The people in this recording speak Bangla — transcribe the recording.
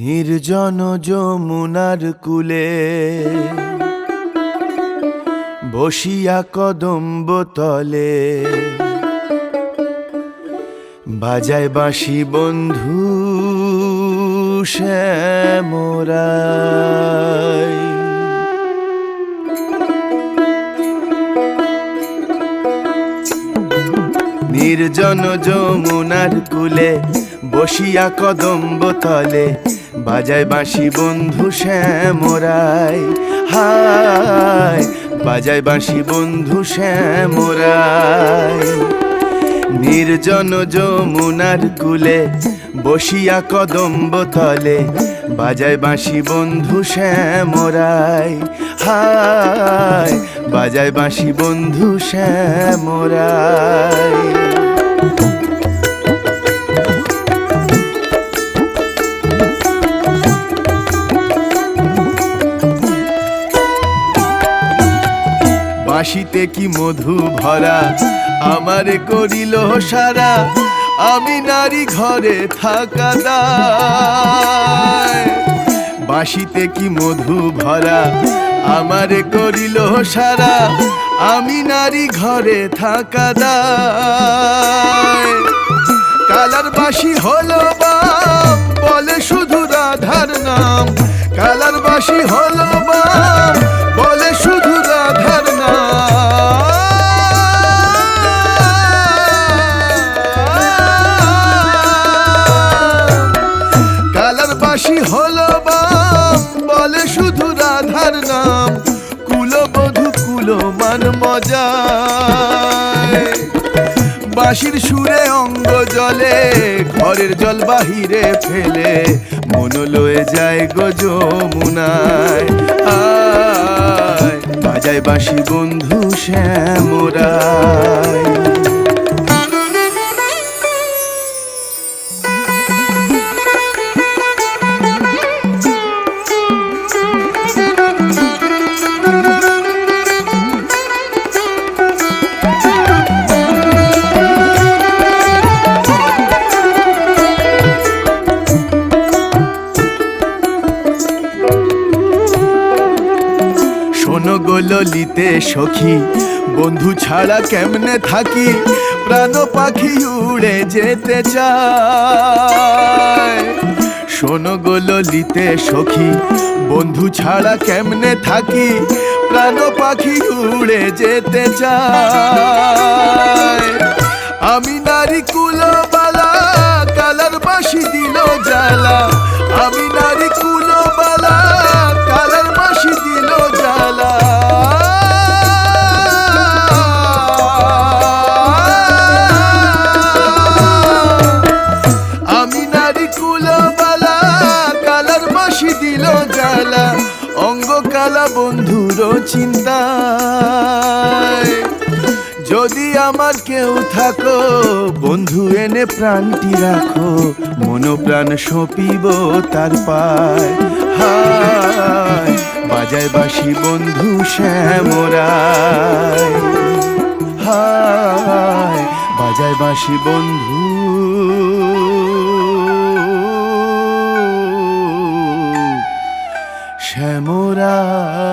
নির্জন যমুনার কূলে বসিয়া কদম্ব তলে বাজায় বাঁশি বন্ধু শ্যামরাই। নির্জন যমুনার কূলে বসিয়া কদম্ব তলে বাজায় বাঁশি বন্ধু শ্যামরাই। হায় বাজায় বাঁশি বন্ধু শ্যামরাই। নির্জন যমুনার কূলে বসিয়া কদম্ব তলে বাজায় বাঁশি বন্ধু শ্যামরাই। হায় বাজায় বাঁশি বন্ধু শ্যামরাই। বাঁশিতে কি মধু ভরা আমারে করিল সারা, আমি নারী ঘরে থাকা দায়। বাঁশিতে কি মধু ভরা আমারে করিল সারা, আমি নারী ঘরে থাকা দায়। কালার বাঁশি হলো বাম বলে শুধু রাধার নাম, কালার বাঁশি হলো বাম বলে শুধু রাধার নাম। কালার বাঁশি হলো বাম বলে শুধু রাধার নাম, কুলবধূ কুলমান মজায়। বাঁশির সুরে অঙ্গ জলে ঘরের জল বাহিরে ফেলে মন লয়ে যায় গো যমুনায়। আয় বাজায় বাঁশি বন্ধু শ্যামরাই। শোনো গো ললিতে সখী বন্ধু ছাড়া কেমনে থাকি, প্রাণ পাখি উড়ে যেতে চায়। শোনো গো ললিতে সখী বন্ধু ছাড়া কেমনে থাকি, প্রাণ পাখি উড়ে যেতে চায়। আমি নারী কুলবালা কালার বাঁশি দিল জ্বালা, আমি নারী কুলবালা কালার বাঁশি দিল জ্বালা। আমি নারী কুলবালা কালার বাঁশি দিল জ্বালা, অঙ্গ কালা বন্ধুর চিন্তায়। যদি আমার কেউ থাকো বন্ধু এনে প্রাণটি রাখো, মন প্রাণ সঁপিব তার পায়। হায় বাজায় বাঁশি বন্ধু শ্যামরাই। হায় বাজায় বাঁশি বন্ধু শ্যামরাই।